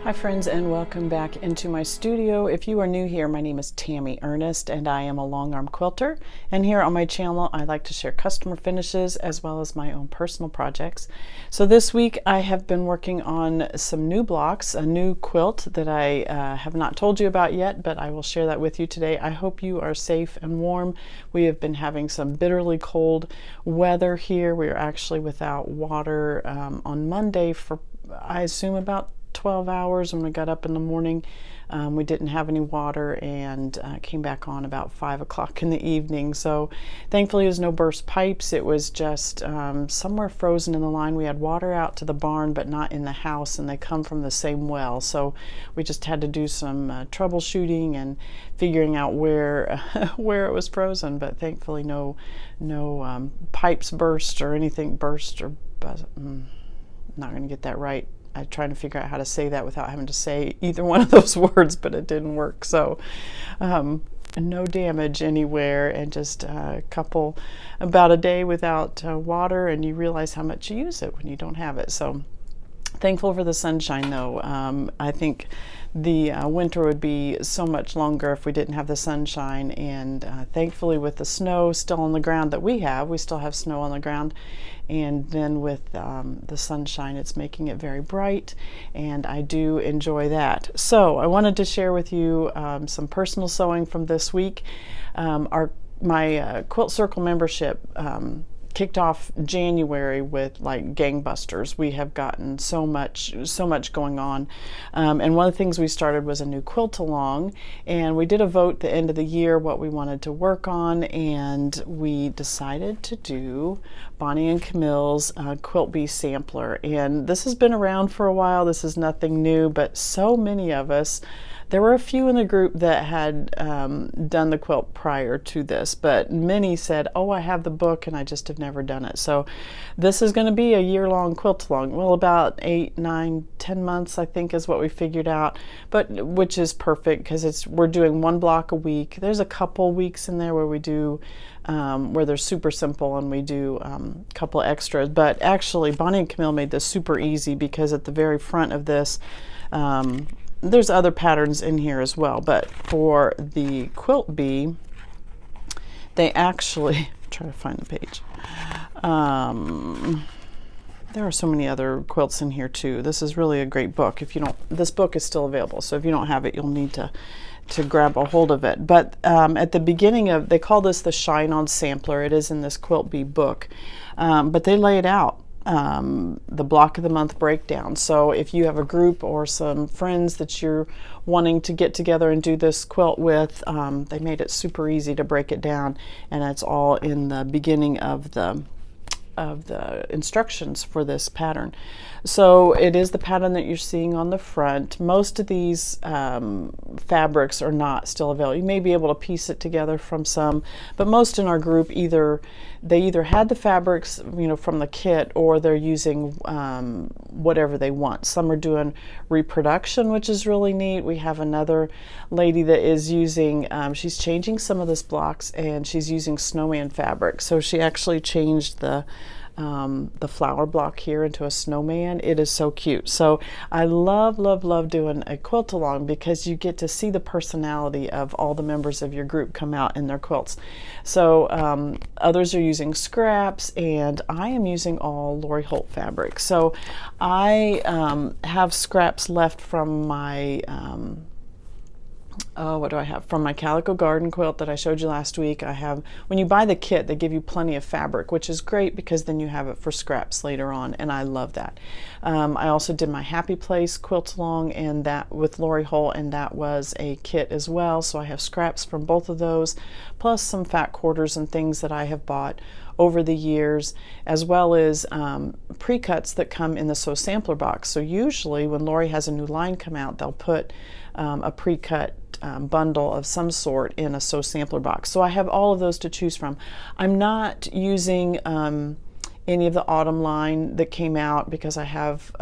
Hi friends, and welcome back into my studio. If you are new here, my name is Tammy Ernest and I am a Longarm quilter, and here on my channel I like to share customer finishes as well as my own personal projects. So this week I have been working on some new blocks, a new quilt that I have not told you about yet, but I will share that with you today. I hope you are safe and warm. We have been having some bitterly cold weather here. We are actually without water on Monday for, I assume, about 12 hours. When we got up in the morning, we didn't have any water, and came back on about 5 o'clock in the evening. So thankfully there's no burst pipes. It was just somewhere frozen in the line. We had water out to the barn but not in the house, and they come from the same well, so we just had to do some troubleshooting and figuring out where where it was frozen. But thankfully no pipes burst or anything burst or I'm not going to get that right. I tried to figure out how to say that without having to say either one of those words, but it didn't work. So no damage anywhere, and just about a day without water, and you realize how much you use it when you don't have it. So thankful for the sunshine though. I think the winter would be so much longer if we didn't have the sunshine, and thankfully with the snow still on the ground that we still have snow on the ground, and then with the sunshine it's making it very bright, and I do enjoy that. So I wanted to share with you some personal sewing from this week. My Quilt Circle membership kicked off January with like gangbusters. We have gotten so much going on, and one of the things we started was a new quilt along, and we did a vote the end of the year what we wanted to work on, and we decided to do Bonnie and Camille's Quilt Bee sampler. And this has been around for a while. This is nothing new, but so many of us, there were a few in the group that had done the quilt prior to this, but many said, oh, I have the book and I just have never done it. So this is going to be a year-long quilt along. Well, about 8, 9, 10 months I think is what we figured out, but which is perfect because we're doing one block a week. There's a couple weeks in there where we do where they're super simple and we do a couple extras, but actually Bonnie and Camille made this super easy because at the very front of this there's other patterns in here as well, but for the Quilt Bee, they actually try to find the page. There are so many other quilts in here too. This is really a great book. If you don't, this book is still available, so if you don't have it, you'll need to grab a hold of it. But at the beginning of, they call this the Shine On Sampler. It is in this Quilt Bee book, but they lay it out. The block of the month breakdown. So if you have a group or some friends that you're wanting to get together and do this quilt with, they made it super easy to break it down, and it's all in the beginning of the instructions for this pattern. So it is the pattern that you're seeing on the front. Most of these fabrics are not still available. You may be able to piece it together from some, but most in our group they either had the fabrics, you know, from the kit, or they're using whatever they want. Some are doing reproduction, which is really neat. We have another lady that is using, she's changing some of this blocks, and she's using snowman fabric. So she actually changed the flower block here into a snowman. It is so cute. So I love doing a quilt along because you get to see the personality of all the members of your group come out in their quilts. So others are using scraps, and I am using all Lori Holt fabric. So I have scraps left from my what do I have? From my Calico Garden quilt that I showed you last week. I have, when you buy the kit, they give you plenty of fabric, which is great because then you have it for scraps later on, and I love that. I also did my Happy Place quilt along, and that with Lori Holt, and that was a kit as well. So I have scraps from both of those, plus some fat quarters and things that I have bought over the years, as well as pre-cuts that come in the Sew Sampler box. So usually when Lori has a new line come out, they'll put a pre-cut bundle of some sort in a Sew Sampler box. So I have all of those to choose from. I'm not using any of the autumn line that came out because I have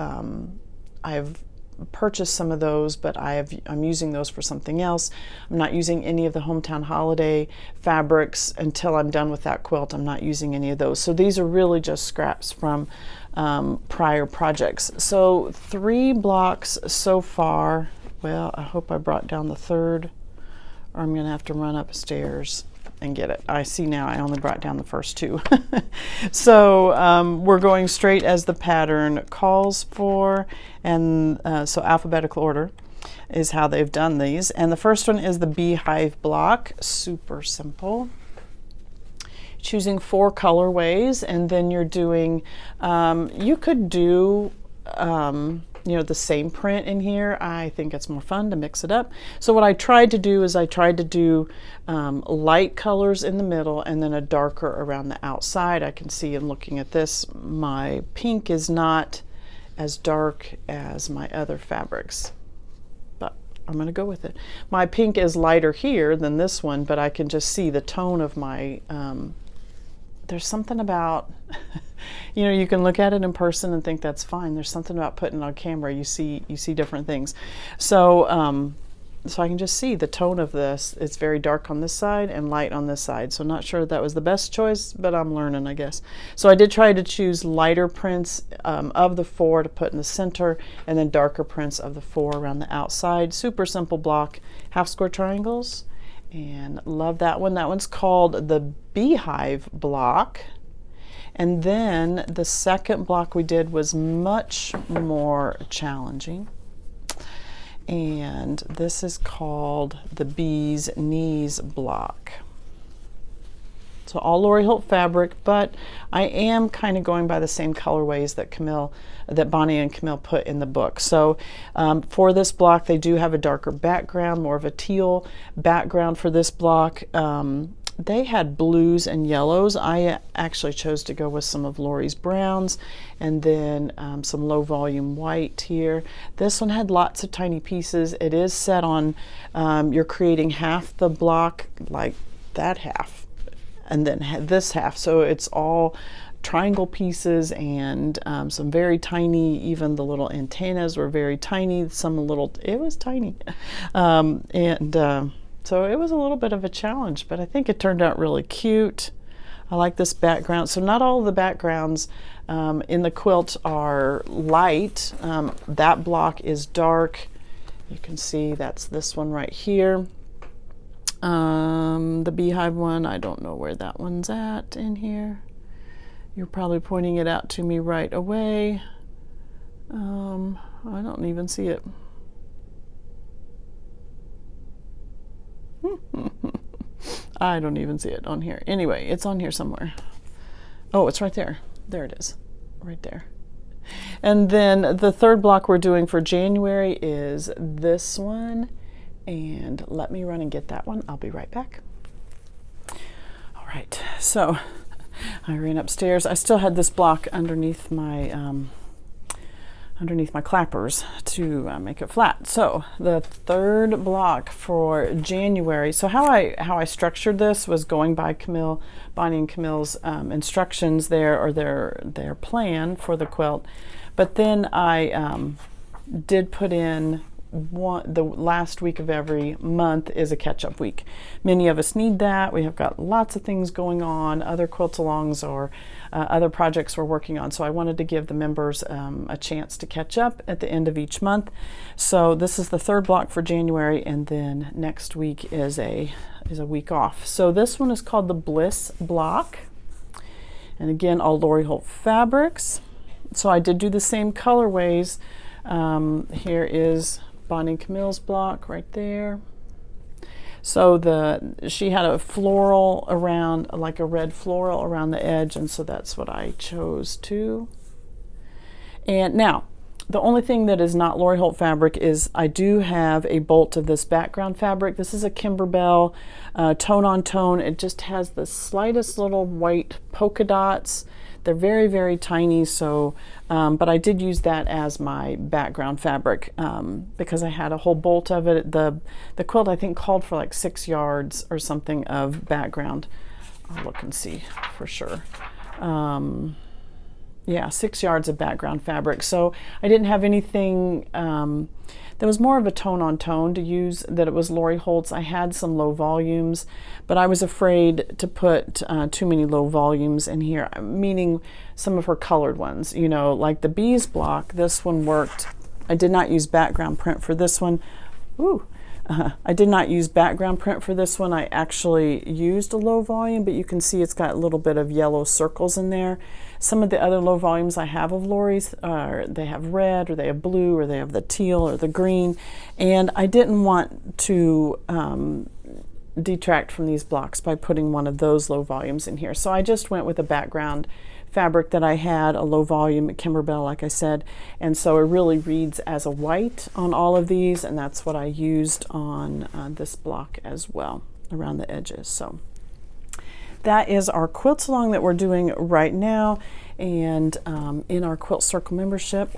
purchased some of those, but I'm using those for something else. I'm not using any of the Hometown Holiday fabrics until I'm done with that quilt. I'm not using any of those. So these are really just scraps from prior projects. So 3 blocks so far. Well, I hope I brought down the third, or I'm going to have to run upstairs and get it. I see now I only brought down the first 2. So we're going straight as the pattern calls for, and so alphabetical order is how they've done these. And the first one is the beehive block, super simple. Choosing 4 colorways, and then you're doing, you could do you know, the same print in here. I think it's more fun to mix it up. So what I tried to do is I tried to do light colors in the middle and then a darker around the outside. I can see in looking at this, my pink is not as dark as my other fabrics, but I'm going to go with it. My pink is lighter here than this one, but I can just see the tone of my, there's something about, you know, you can look at it in person and think that's fine. There's something about putting it on camera. You see different things. So, so I can just see the tone of this. It's very dark on this side and light on this side. So not sure that was the best choice, but I'm learning, I guess. So I did try to choose lighter prints of the 4 to put in the center, and then darker prints of the 4 around the outside. Super simple block, half square triangles, and love that one. That one's called the beehive block. And then the second block we did was much more challenging. And this is called the bee's knees block. So all Lori Holt fabric, but I am kind of going by the same colorways that Bonnie and Camille put in the book. So for this block, they do have a darker background, more of a teal background for this block. They had blues and yellows. I actually chose to go with some of Lori's browns, and then some low volume white here. This one had lots of tiny pieces. It is set on, you're creating half the block, like that half, and then this half. So it's all triangle pieces and some very tiny, even the little antennas were very tiny. It was tiny. So it was a little bit of a challenge, but I think it turned out really cute. I like this background. So not all of the backgrounds in the quilt are light. That block is dark. You can see that's this one right here. The beehive one, I don't know where that one's at in here. You're probably pointing it out to me right away. I don't even see it. I don't even see it on here. Anyway, it's on here somewhere. Oh, it's right there. There it is, right there. And then the third block we're doing for January is this one. And let me run and get that one. I'll be right back. All right, so I ran upstairs. I still had this block underneath my clappers to make it flat. So the third block for January. So how I structured this was going by Bonnie and Camille's instructions there, or their plan for the quilt. But then I did put in the last week of every month is a catch-up week. Many of us need that. We have got lots of things going on, other quilt-alongs or other projects we're working on. So I wanted to give the members a chance to catch up at the end of each month. So this is the third block for January, and then next week is a week off. So this one is called the Bliss block. And again, all Lori Holt fabrics. So I did do the same colorways. Here is Bonnie and Camille's block right there. So she had a floral around, like a red floral around the edge, and so that's what I chose too. And now, the only thing that is not Lori Holt fabric is I do have a bolt of this background fabric. This is a Kimberbell tone on tone. It just has the slightest little white polka dots. They're very, very tiny, so, but I did use that as my background fabric because I had a whole bolt of it. The quilt, I think, called for like 6 yards or something of background. I'll look and see for sure. yeah, 6 yards of background fabric. So I didn't have anything that was more of a tone on tone to use, that it was Lori Holt's. I had some low volumes, but I was afraid to put too many low volumes in here, meaning some of her colored ones, you know, like the bees block. This one worked. I did not use background print for this one. Ooh. I did not use background print for this one. I actually used a low volume, but you can see it's got a little bit of yellow circles in there. Some of the other low volumes I have of Lori's, they have red, or they have blue, or they have the teal or the green, and I didn't want to detract from these blocks by putting one of those low volumes in here. So I just went with a background fabric that I had, a low volume Kimberbell, like I said, and so it really reads as a white on all of these, and that's what I used on this block as well around the edges. So that is our quilt along that we're doing right now, and in our Quilt Circle membership.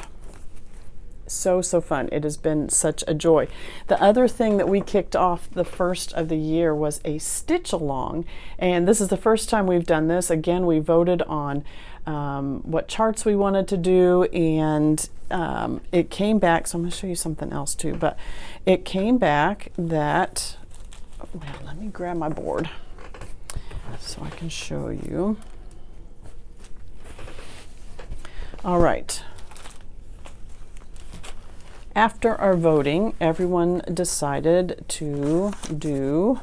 So fun. It has been such a joy. The other thing that we kicked off the first of the year was a stitch along, and this is the first time we've done this. Again, we voted on what charts we wanted to do, and it came back, so I'm going to show you something else too, but it came back that, well, let me grab my board so I can show you. All right. After our voting, everyone decided to do,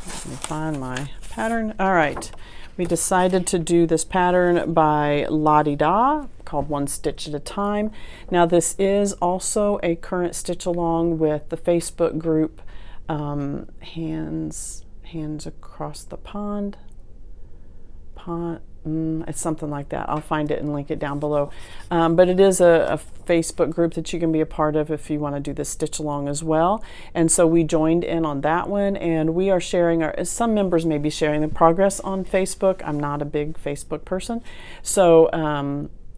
let me find my pattern. All right, we decided to do this pattern by La Di Da, called One Stitch at a Time. Now this is also a current stitch along with the Facebook group, Hands Across the Pond. It's something like that. I'll find it and link it down below. But it is a Facebook group that you can be a part of if you want to do the stitch along as well. And so we joined in on that one, and we are sharing some members may be sharing the progress on Facebook. I'm not a big Facebook person. So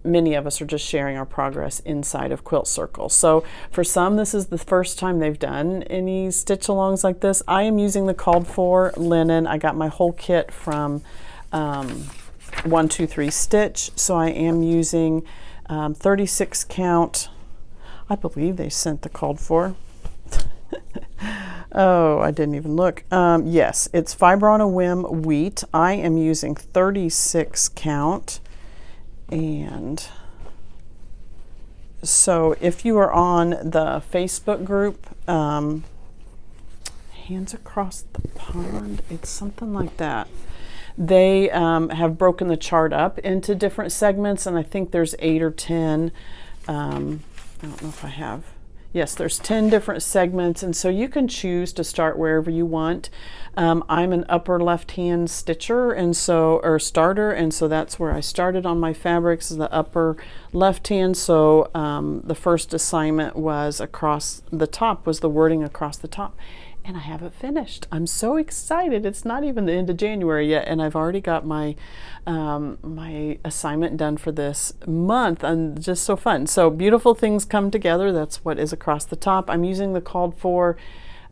many of us are just sharing our progress inside of Quilt Circle. So for some, this is the first time they've done any stitch alongs like this. I am using the called for linen. I got my whole kit from 1-2-3 Stitch, so I am using 36 count. I believe they sent the called for. Oh, I didn't even look. Yes, it's Fiber on a Whim wheat. I am using 36 count, and so if you are on the Facebook group, Hands Across the Pond, it's something like that. They have broken the chart up into different segments, and I think there's 8 or 10. I don't know if I have. Yes, there's 10 different segments, and so you can choose to start wherever you want. I'm an upper left-hand stitcher, and so, or starter, and so that's where I started on my fabrics, is the upper left-hand. So the first assignment was across the top, was the wording across the top. And I have it finished. I'm so excited. It's not even the end of January yet, and I've already got my my assignment done for this month, and just so fun. So beautiful things come together. That's what is across the top. I'm using the called for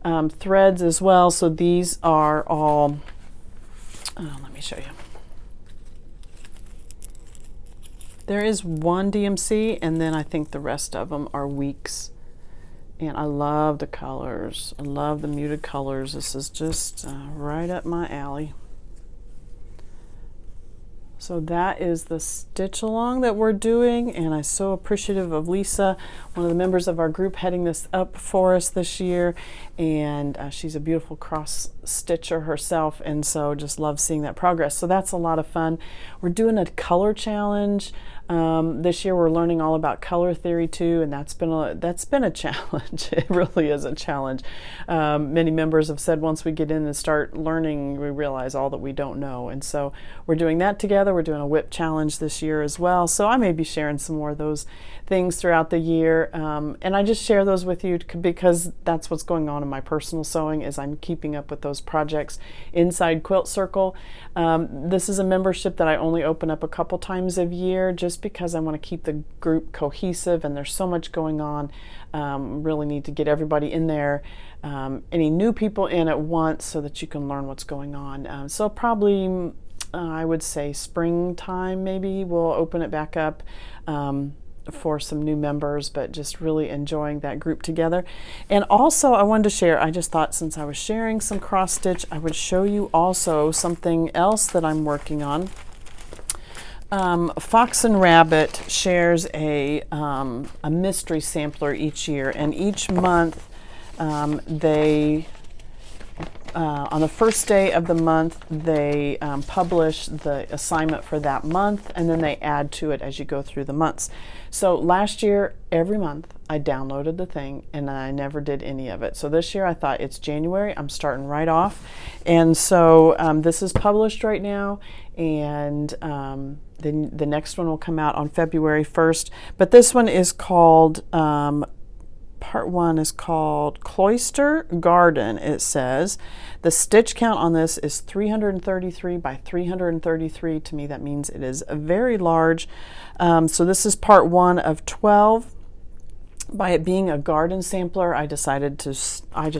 threads as well. So these are all, let me show you. There is one DMC, and then I think the rest of them are weeks. And I love the colors. I love the muted colors. This is just right up my alley. So that is the stitch along that we're doing, and I'm so appreciative of Lisa, one of the members of our group, heading this up for us this year. And she's a beautiful cross stitcher herself, and so just love seeing that progress. So that's a lot of fun. We're doing a color challenge. This year we're learning all about color theory too, and that's been a challenge. It really is a challenge. Many members have said once we get in and start learning, we realize all that we don't know, and so we're doing that together. We're doing a whip challenge this year as well, so I may be sharing some more of those things throughout the year, and I just share those with you because that's what's going on in my personal sewing, is I'm keeping up with those projects inside Quilt Circle. This is a membership that I only open up a couple times a year, just because I want to keep the group cohesive, and there's so much going on. Really need to get everybody in there, any new people in at once, so that you can learn what's going on. So probably I would say springtime maybe we'll open it back up for some new members, but just really enjoying that group together. And also I wanted to share, I just thought since I was sharing some cross stitch, I would show you also something else that I'm working on. Fox and Rabbit shares a mystery sampler each year, and each month they on the first day of the month, they publish the assignment for that month, and then they add to it as you go through the months. So last year, every month, I downloaded the thing, and I never did any of it. So this year, I thought it's January, I'm starting right off. And so this is published right now, and then the next one will come out on February 1st. But this one is called Part 1 is called Cloister Garden, it says. The stitch count on this is 333 by 333. To me, that means it is very large. So this is part 1 of 12. By it being a garden sampler, I decided to, I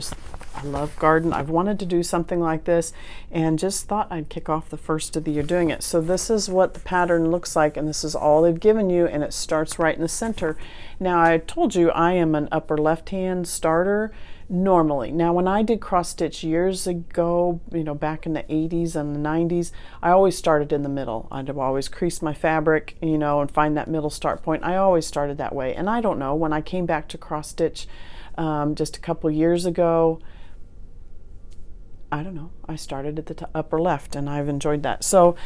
love garden. I've wanted to do something like this and just thought I'd kick off the first of the year doing it. So this is what the pattern looks like, and this is all they've given you, and it starts right in the center. Now, I told you I am an upper left-hand starter normally. Now, when I did cross stitch years ago, you know, back in the 80s and the 90s, I always started in the middle. I'd always crease my fabric, you know, and find that middle start point. I always started that way. And I don't know, when I came back to cross stitch just a couple years ago, I don't know, I started at the upper left, and I've enjoyed that. So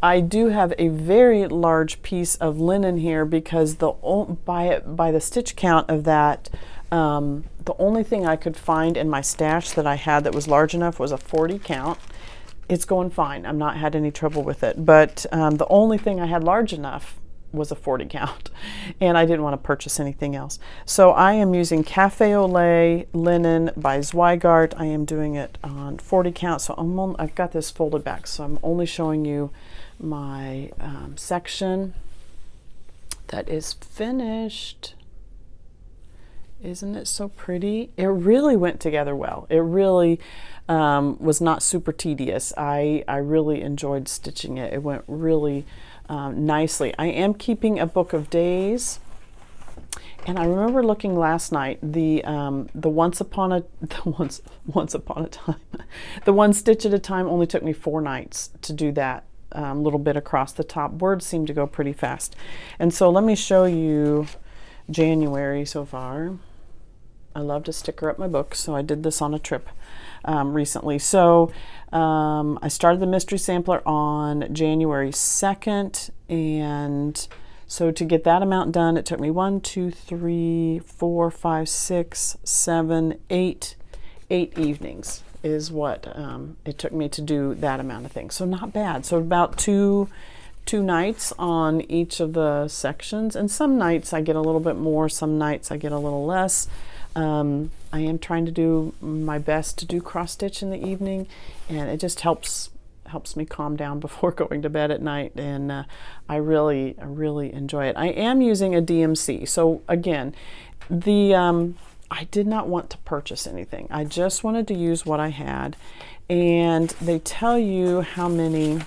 I do have a very large piece of linen here because by the stitch count of that, the only thing I could find in my stash that I had that was large enough was a 40 count. It's going fine. I've not had any trouble with it. But the only thing I had large enough was a 40 count, and I didn't want to purchase anything else. So I am using Cafe au Lait linen by Zweigart. I am doing it on 40 count. So I've got this folded back, so I'm only showing you my section that is finished. Isn't it so pretty? It really went together well. It really was not super tedious. I really enjoyed stitching it. It went really nicely. I am keeping a book of days, and I remember looking last night, the once upon a time, the one stitch at a time only took me 4 nights to do that little bit across the top. Words seem to go pretty fast. And so let me show you January so far. I love to sticker up my books, so I did this on a trip recently. So I started the mystery sampler on January 2nd, and so to get that amount done, it took me 1, 2, 3, 4, 5, 6, 7, 8 evenings is what it took me to do that amount of things. So not bad. So about two nights on each of the sections, and some nights I get a little bit more, some nights I get a little less. I am trying to do my best to do cross stitch in the evening, and it just helps me calm down before going to bed at night, and I really enjoy it. I am using a DMC. So again, I did not want to purchase anything. I just wanted to use what I had, and they tell you how many.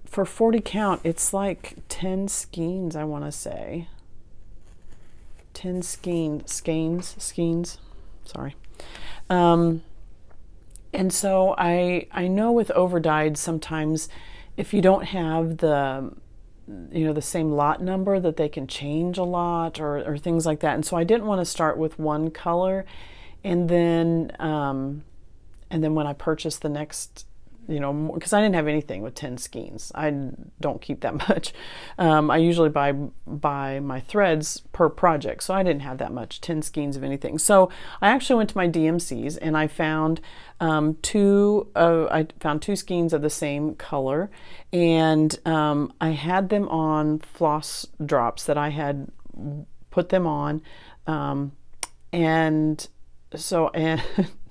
For 40 count, it's like 10 skeins, I want to say. 10 skeins, sorry. And so I know with overdyed, sometimes if you don't have the same lot number, that they can change a lot or things like that. And so I didn't want to start with one color and then when I purchased the next, because I didn't have anything with 10 skeins. I don't keep that much. I usually buy my threads per project, so I didn't have that much, 10 skeins of anything. So I actually went to my DMCs, and I found two skeins of the same color, and I had them on floss drops that I had put them on, and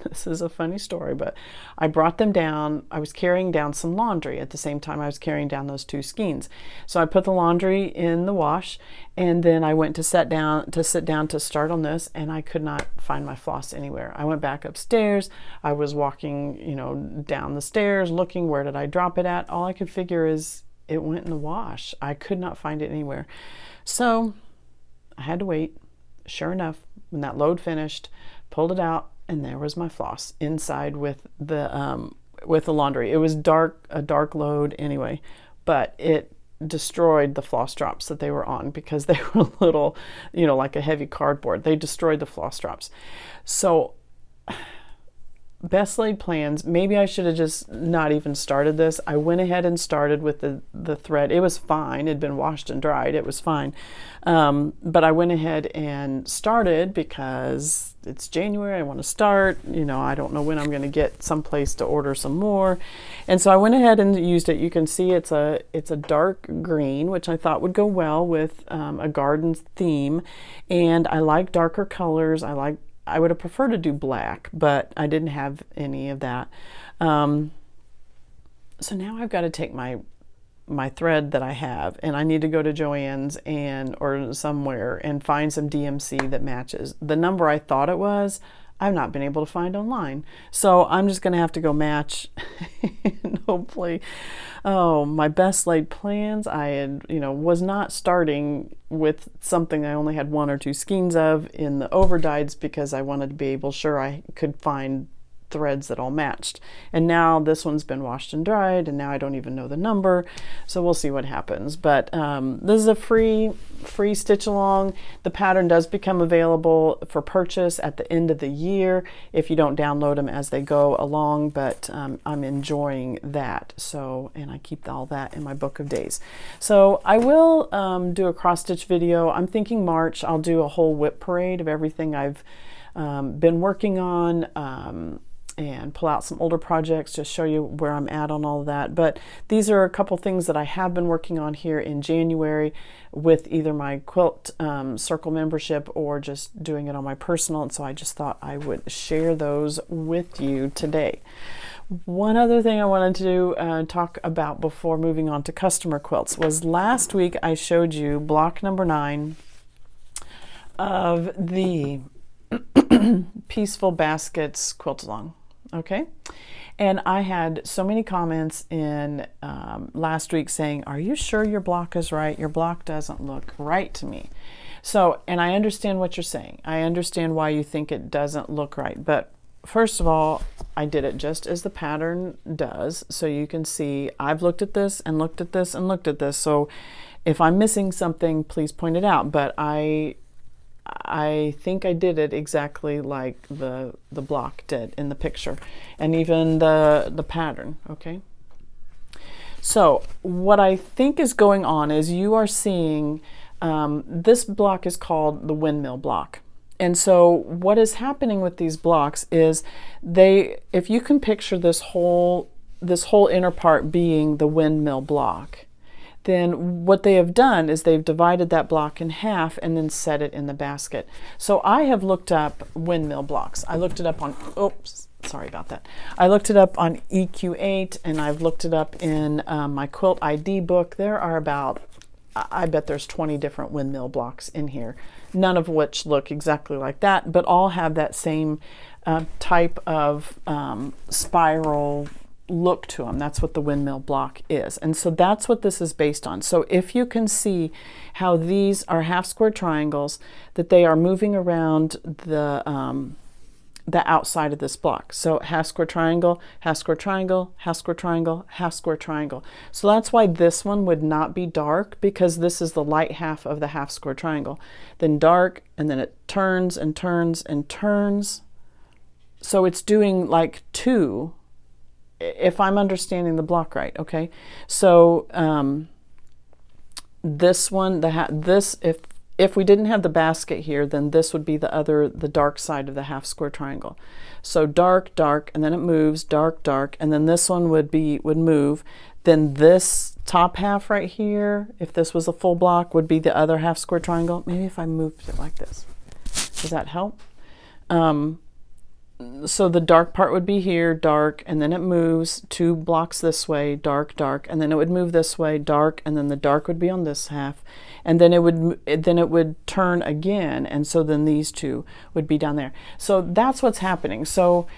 This is a funny story, but I brought them down. I was carrying down some laundry at the same time I was carrying down those two skeins. So I put the laundry in the wash, and then I went to sit down to start on this, and I could not find my floss anywhere. I went back upstairs. I was walking, down the stairs looking, where did I drop it at? All I could figure is it went in the wash. I could not find it anywhere. So I had to wait. Sure enough, when that load finished, pulled it out, and there was my floss inside with the laundry. It was a dark load anyway, but it destroyed the floss drops that they were on because they were little, like a heavy cardboard. They destroyed the floss drops. So best laid plans. Maybe I should have just not even started this. I went ahead and started with the thread. It was fine. It had been washed and dried. It was fine. But I went ahead and started because it's January. I want to start. I don't know when I'm going to get someplace to order some more. And so I went ahead and used it. You can see it's a dark green, which I thought would go well with a garden theme. And I like darker colors. I would have preferred to do black, but I didn't have any of that. So now I've got to take my thread that I have, and I need to go to Joann's or somewhere and find some DMC that matches. The number I thought it was, I've not been able to find online. So I'm just going to have to go match and hopefully, my best laid plans, I had, was not starting with something I only had 1 or 2 skeins of in the overdyes because I wanted to be sure I could find threads that all matched. And now this one's been washed and dried, and now I don't even know the number, so we'll see what happens. But this is a free stitch along. The pattern does become available for purchase at the end of the year if you don't download them as they go along, but I'm enjoying that. So, and I keep all that in my book of days. So I will do a cross stitch video. I'm thinking March I'll do a whole whip parade of everything I've been working on, and pull out some older projects, just show you where I'm at on all of that. But these are a couple things that I have been working on here in January with either my quilt circle membership or just doing it on my personal, and so I just thought I would share those with you today. One other thing I wanted to talk about before moving on to customer quilts was last week I showed you block number 9 of the Peaceful Baskets quilt along. Okay, and I had so many comments in last week saying, are you sure your block is right? Your block doesn't look right to me. So, and I understand what you're saying. I understand why you think it doesn't look right. But first of all, I did it just as the pattern does. So you can see I've looked at this and looked at this and looked at this. So if I'm missing something, please point it out. But I think I did it exactly like the block did in the picture, and even the pattern. Okay, so what I think is going on is you are seeing this block is called the windmill block. And so what is happening with these blocks is if you can picture this whole inner part being the windmill block, then what they have done is they've divided that block in half and then set it in the basket. So I have looked up windmill blocks. I looked it up on, oops, sorry about that. I looked it up on EQ8, and I've looked it up in my Quilt ID book. There are about, I bet there's 20 different windmill blocks in here, none of which look exactly like that, but all have that same type of spiral look to them. That's what the windmill block is. And so that's what this is based on. So if you can see how these are half square triangles, that they are moving around the outside of this block. So half square triangle, half square triangle, half square triangle, half square triangle. So that's why this one would not be dark, because this is the light half of the half square triangle. Then dark, and then it turns and turns and turns. So it's doing like 2, if I'm understanding the block right. Okay, so this one, if we didn't have the basket here, then this would be the dark side of the half square triangle. So dark, dark, and then it moves, dark, dark, and then this one would move. Then this top half right here, if this was a full block, would be the other half square triangle. Maybe if I moved it like this, does that help? so the dark part would be here, dark, and then it moves 2 blocks this way, dark, dark, and then it would move this way, dark, and then the dark would be on this half, and then it would turn again, and so then these 2 would be down there. So that's what's happening. So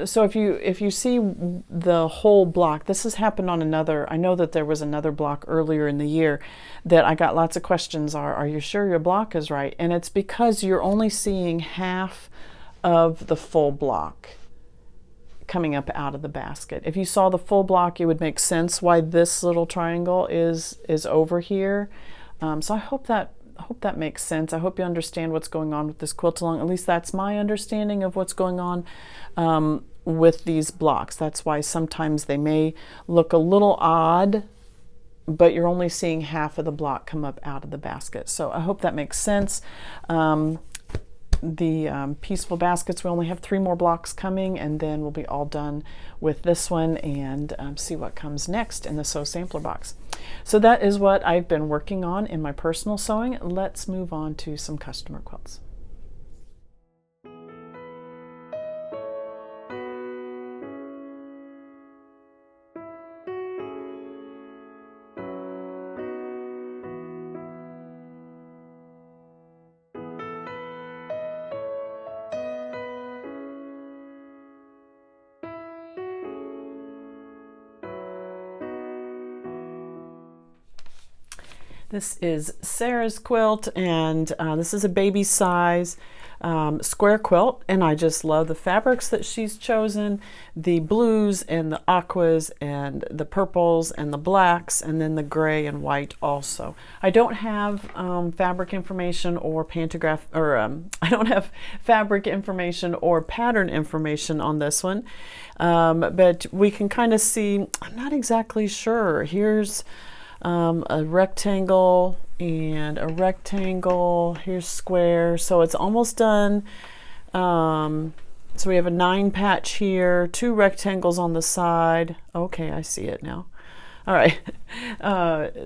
so if you see the whole block, this has happened on another, I know that there was another block earlier in the year that I got lots of questions, are you sure your block is right? And it's because you're only seeing half of the full block coming up out of the basket. If you saw the full block, it would make sense why this little triangle is over here. So I hope that makes sense. I hope you understand what's going on with this quilt along. At least that's my understanding of what's going on with these blocks. That's why sometimes they may look a little odd, but you're only seeing half of the block come up out of the basket. So I hope that makes sense. The peaceful baskets, we only have 3 more blocks coming, and then we'll be all done with this one and see what comes next in the Sew Sampler box. So that is what I've been working on in my personal sewing. Let's move on to some customer quilts. This is Sara's quilt, and this is a baby size square quilt, and I just love the fabrics that she's chosen, the blues and the aquas and the purples and the blacks, and then the gray and white also. I don't have fabric information or pantograph, or I don't have fabric information or pattern information on this one, but we can kind of see, I'm not exactly sure. Here's a rectangle and a rectangle, here's square, so it's almost done. So we have a 9 patch here, 2 rectangles on the side. Okay, I see it now. All right,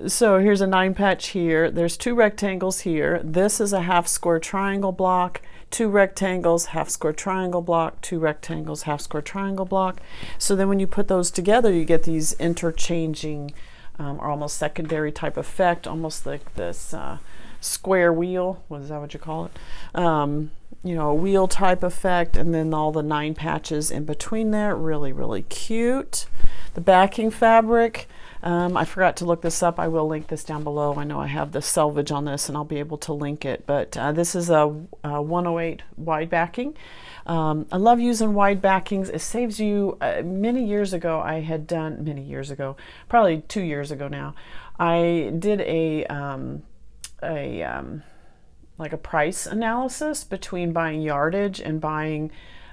so here's a 9 patch here, there's 2 rectangles here, this is a half square triangle block, 2 rectangles, half square triangle block, 2 rectangles, half square triangle block. So then when you put those together, you get these interchanging or almost secondary type effect, almost like this square wheel. Is that what you call it? You know, a wheel type effect, and then all the 9 patches in between there. Really, really cute. The backing fabric, I forgot to look this up. I will link this down below. I know I have the selvage on this, and I'll be able to link it. But this is a 108 wide backing. I love using wide backings. It saves you, many years ago, probably 2 years ago now, I did like a price analysis between buying yardage and buying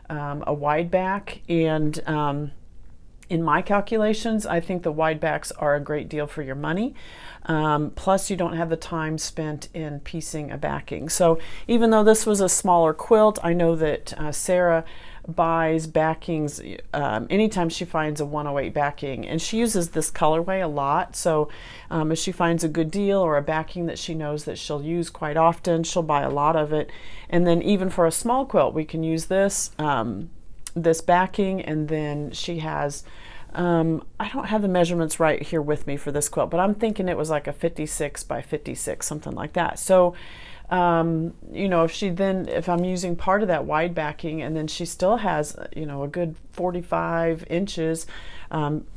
a wide back, and in my calculations, I think the wide backs are a great deal for your money. Plus, you don't have the time spent in piecing a backing. So even though this was a smaller quilt, I know that Sara buys backings anytime she finds a 108 backing, and she uses this colorway a lot. So if she finds a good deal or a backing that she knows that she'll use quite often, she'll buy a lot of it. And then even for a small quilt, we can use this this backing, and then she has I don't have the measurements right here with me for this quilt, but I'm thinking it was like a 56 by 56, something like that. So you know, if I'm using part of that wide backing, and then she still has, you know, a good 45 inches,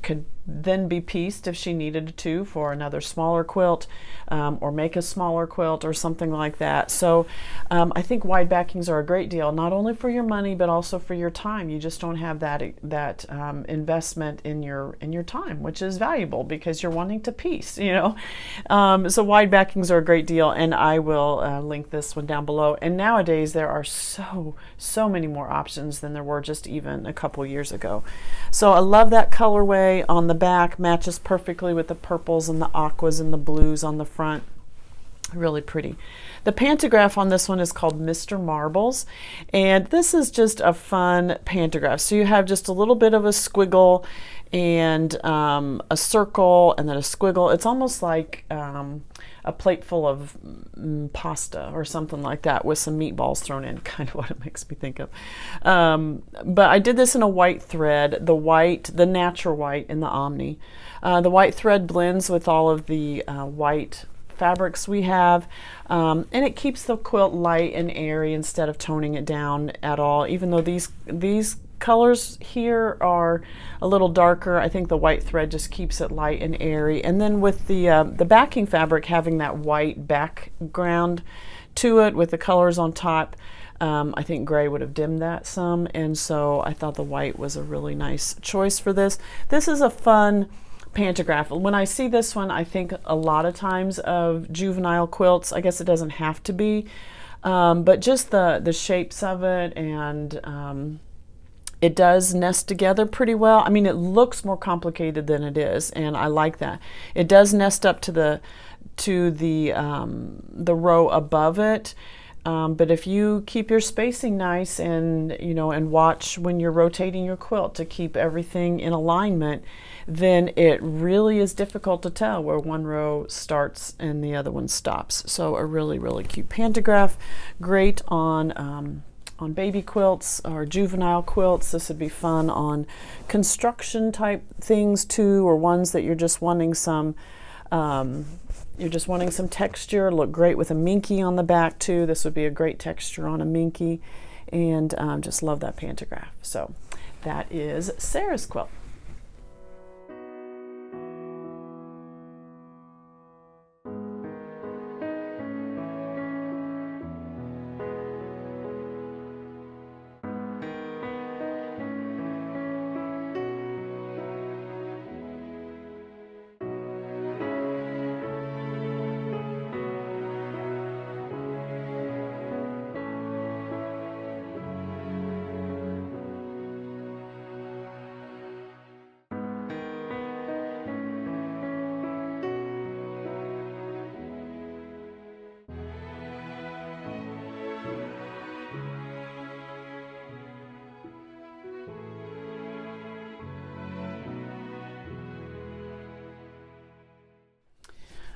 could then be pieced if she needed to for another smaller quilt, or make a smaller quilt or something like that. So I think wide backings are a great deal, not only for your money but also for your time. You just don't have that investment in your time, which is valuable because you're wanting to piece, you know. So wide backings are a great deal, and I will link this one down below. And nowadays there are so many more options than there were just even a couple years ago. So I love that colorway on the back, matches perfectly with the purples and the aquas and the blues on the front. Really pretty. The pantograph on this one is called Mr. Marbles, and this is just a fun pantograph. So you have just a little bit of a squiggle and a circle and then a squiggle. It's almost like a a plate full of pasta or something like that with some meatballs thrown in, kind of what it makes me think of. But I did this in a white thread, the natural white in the Omni. The white thread blends with all of the white fabrics we have, and it keeps the quilt light and airy instead of toning it down at all. Even though these colors here are a little darker, I think the white thread just keeps it light and airy. And then with the backing fabric having that white background to it with the colors on top, I think gray would have dimmed that some, and so I thought the white was a really nice choice for this. This is a fun pantograph. When I see this one, I think a lot of times of juvenile quilts. I guess it doesn't have to be, but just the shapes of it, and it does nest together pretty well. I mean, it looks more complicated than it is, and I like that. It does nest up to the row above it. But if you keep your spacing nice and and watch when you're rotating your quilt to keep everything in alignment, then it really is difficult to tell where one row starts and the other one stops. So a really, really cute pantograph, great on baby quilts or juvenile quilts. This would be fun on construction type things too, or ones that you're just wanting some texture. Look great with a minky on the back too. This would be a great texture on a minky, and just love that pantograph. So that is Sara's quilt.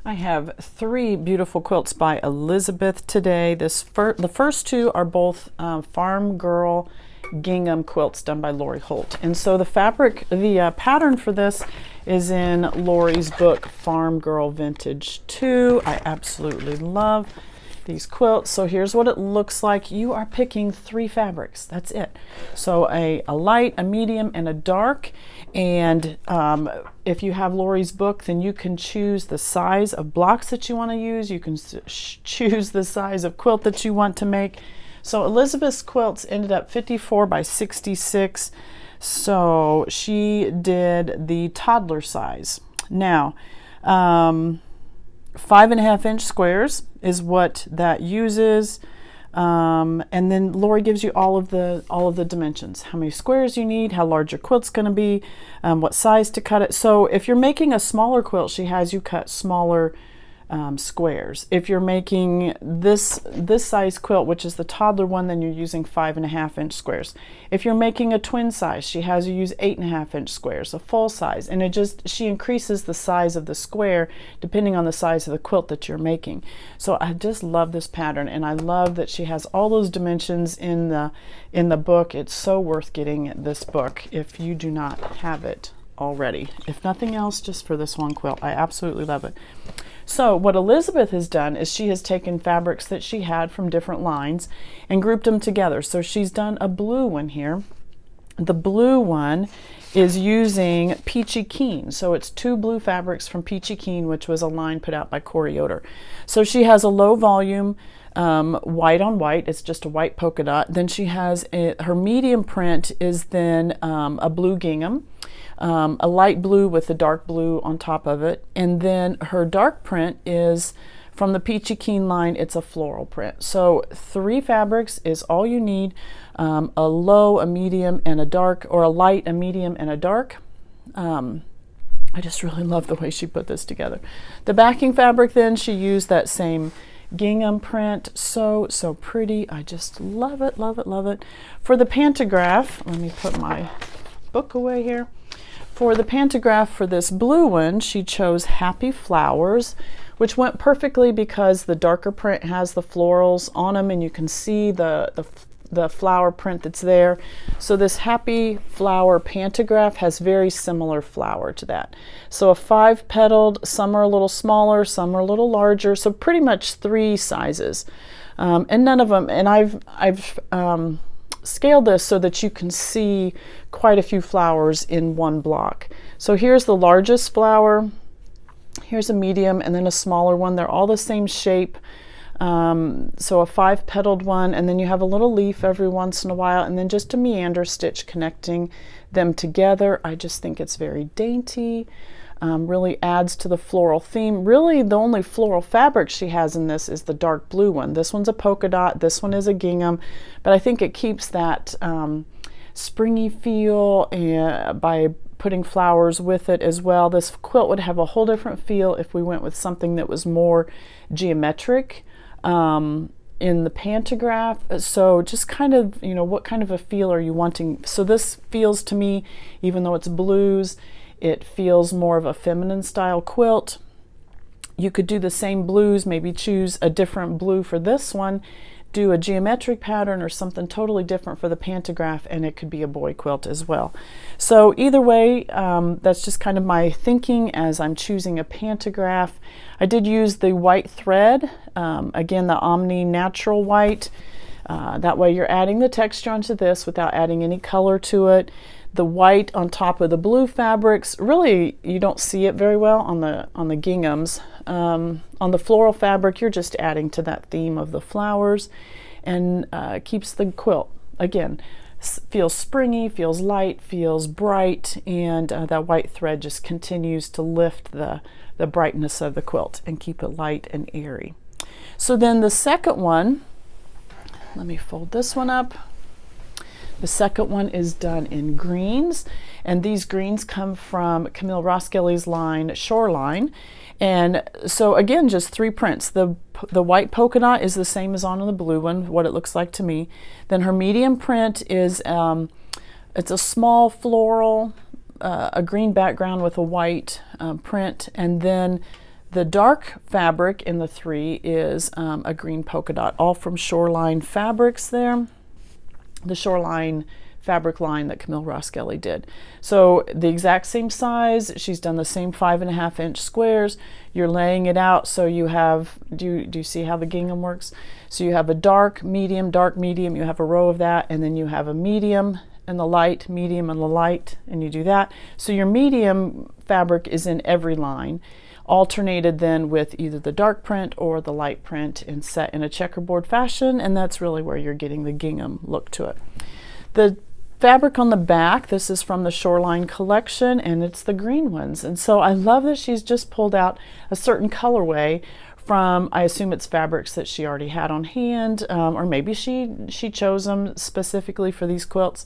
I have 3 beautiful quilts by Elizabeth today. The first 2 are both Farm Girl gingham quilts done by Lori Holt. And so the pattern for this is in Lori's book, Farm Girl Vintage 2. I absolutely love these quilts. So here's what it looks like. You are picking 3 fabrics. That's it. So a light, a medium, and a dark. And if you have Lori's book, then you can choose the size of blocks that you want to use. You can choose the size of quilt that you want to make. So Elizabeth's quilts ended up 54 by 66. So she did the toddler size. Now, 5.5 inch squares is what that uses. And then Lori gives you all of the dimensions, how many squares you need, how large your quilt's going to be, what size to cut it. So if you're making a smaller quilt, she has you cut smaller squares. If you're making this size quilt, which is the toddler one, then you're using 5.5 inch squares. If you're making a twin size, she has you use 8.5 inch squares, a full size, and she increases the size of the square depending on the size of the quilt that you're making. So I just love this pattern, and I love that she has all those dimensions in the book. It's so worth getting this book if you do not have it already. If nothing else, just for this one quilt. I absolutely love it. So what Elizabeth has done is she has taken fabrics that she had from different lines and grouped them together. So she's done a blue one here. The blue one is using Peachy Keen. So it's 2 blue fabrics from Peachy Keen, which was a line put out by Corey Yoder. So she has a low volume white on white. It's just a white polka dot. Then she has her medium print is then a blue gingham. A light blue with a dark blue on top of it, and then her dark print is from the Peachy Keen line. It's a floral print. So 3 fabrics is all you need, a low, a medium, and a dark, or a light, a medium, and a dark. I just really love the way she put this together. The backing fabric, then she used that same gingham print. So pretty. I just love it, love it, love it. For the pantograph, let me put my book away here. For the pantograph for this blue one, she chose Happy Flowers, which went perfectly because the darker print has the florals on them, and you can see the flower print that's there. So this Happy Flower pantograph has very similar flower to that. So a 5-petaled, some are a little smaller, some are a little larger, so pretty much 3 sizes. And none of them, and I've scaled this so that you can see quite a few flowers in one block. So here's the largest flower, here's a medium, and then a smaller one. They're all the same shape. So a 5-petaled one, and then you have a little leaf every once in a while, and then just a meander stitch connecting them together. I just think it's very dainty, really adds to the floral theme. Really the only floral fabric she has in this is the dark blue one. This one's a polka dot, this one is a gingham, but I think it keeps that springy feel by putting flowers with it as well. This quilt would have a whole different feel if we went with something that was more geometric in the pantograph. So just kind of, you know, what kind of a feel are you wanting? So this feels to me, even though it's blues, it feels more of a feminine style quilt. You could do the same blues, maybe choose a different blue for this one, do a geometric pattern or something totally different for the pantograph, and it could be a boy quilt as well. So either way, that's just kind of my thinking as I'm choosing a pantograph. I did use the white thread, again the Omni Natural White. That way you're adding the texture onto this without adding any color to it. The white on top of the blue fabrics, really you don't see it very well on the ginghams. On the floral fabric, you're just adding to that theme of the flowers, and keeps the quilt, again, feels springy, feels light, feels bright, and that white thread just continues to lift the brightness of the quilt and keep it light and airy. So then the second one, let me fold this one up. The second one is done in greens, and these greens come from Camille Roskelley's line Shoreline. And so again, just 3 prints. The white polka dot is the same as on the blue one, what it looks like to me. Then her medium print is it's a small floral, a green background with a white print, and then the dark fabric in the 3 is a green polka dot, all from Shoreline Fabrics there. The Shoreline fabric line that Camille Roskelley did. So the exact same size, she's done the same 5.5-inch squares. You're laying it out so you have, do you see how the gingham works? So you have a dark, medium, you have a row of that, and then you have a medium and the light, medium and the light, and you do that. So your medium fabric is in every line, alternated then with either the dark print or the light print and set in a checkerboard fashion, and that's really where you're getting the gingham look to it. The fabric on the back, this is from the Shoreline collection, and it's the green ones. And so I love that she's just pulled out a certain colorway from, I assume it's fabrics that she already had on hand, or maybe she chose them specifically for these quilts.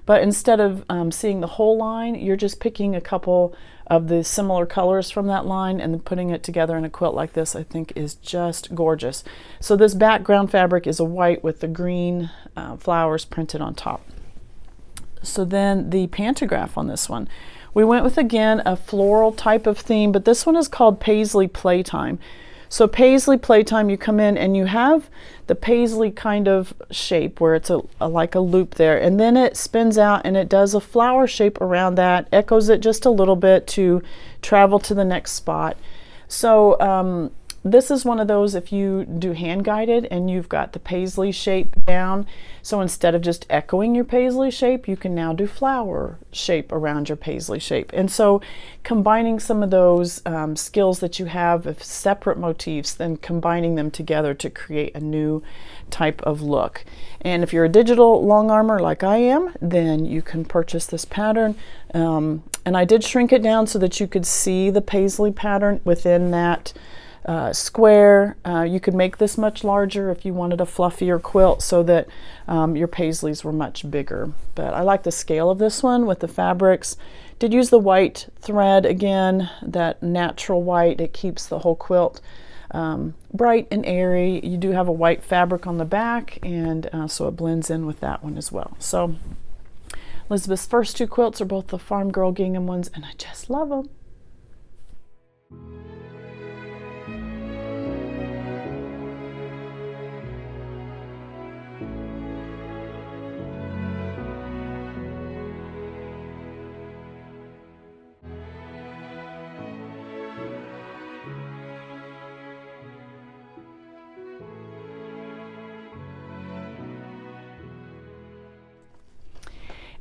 But instead of seeing the whole line, you're just picking a couple of the similar colors from that line and then putting it together in a quilt like this. I think is just gorgeous. So this background fabric is a white with the green flowers printed on top. So then the pantograph on this one, we went with, again, a floral type of theme, but this one is called Paisley Playtime. So Paisley Playtime, you come in and you have the paisley kind of shape where it's like a loop there, and then it spins out and it does a flower shape around that, echoes it just a little bit to travel to the next spot. So this is one of those, if you do hand guided and you've got the paisley shape down, so instead of just echoing your paisley shape, you can now do flower shape around your paisley shape. And so combining some of those skills that you have of separate motifs, then combining them together to create a new type of look. And if you're a digital long armor like I am, then you can purchase this pattern. And I did shrink it down so that you could see the paisley pattern within that square. You could make this much larger if you wanted a fluffier quilt so that your paisleys were much bigger. But I like the scale of this one with the fabrics. Did use the white thread again, that natural white. It keeps the whole quilt bright and airy. You do have a white fabric on the back, and so it blends in with that one as well. So Elizabeth's first 2 quilts are both the Farm Girl gingham ones, and I just love them.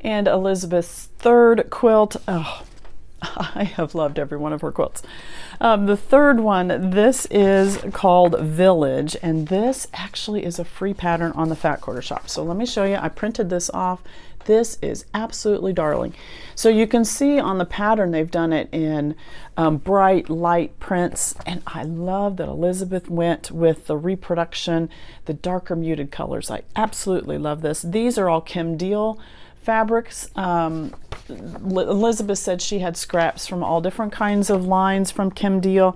And Elizabeth's third quilt, oh, I have loved every one of her quilts. The third one, this is called Village, and this actually is a free pattern on the Fat Quarter Shop. So let me show you. I printed this off. This is absolutely darling. So you can see on the pattern they've done it in bright light prints, and I love that Elizabeth went with the reproduction, the darker muted colors. I absolutely love this. These are all Kim Deal fabrics. Elizabeth said she had scraps from all different kinds of lines from Kim Deal.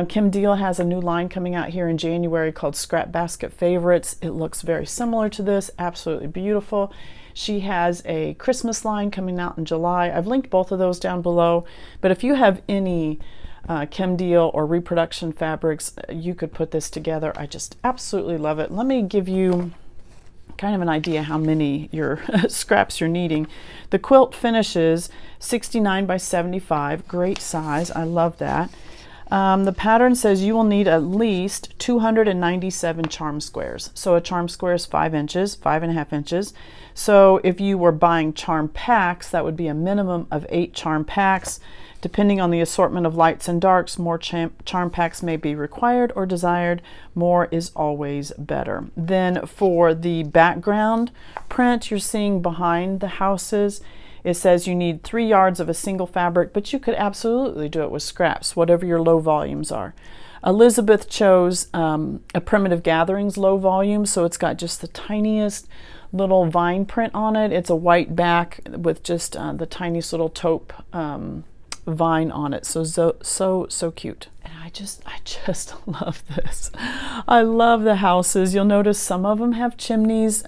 Kim Deal has a new line coming out here in January called Scrap Basket Favorites. It looks very similar to this, absolutely beautiful. She has a Christmas line coming out in July. I've linked both of those down below, but if you have any Kim Deal or reproduction fabrics, you could put this together. I just absolutely love it. Let me give you kind of an idea how many your scraps you're needing. The quilt finishes 69 by 75, great size. I love that. The pattern says you will need at least 297 charm squares. So a charm square is 5 inches, 5.5 inches. So if you were buying charm packs, that would be a minimum of 8 charm packs. Depending on the assortment of lights and darks, more charm packs may be required or desired. More is always better. Then for the background print you're seeing behind the houses, it says you need 3 yards of a single fabric, but you could absolutely do it with scraps, whatever your low volumes are. Elizabeth chose a Primitive Gatherings low volume, so it's got just the tiniest little vine print on it. It's a white back with just the tiniest little taupe vine on it. So cute. And I just love this. I love the houses. You'll notice some of them have chimneys.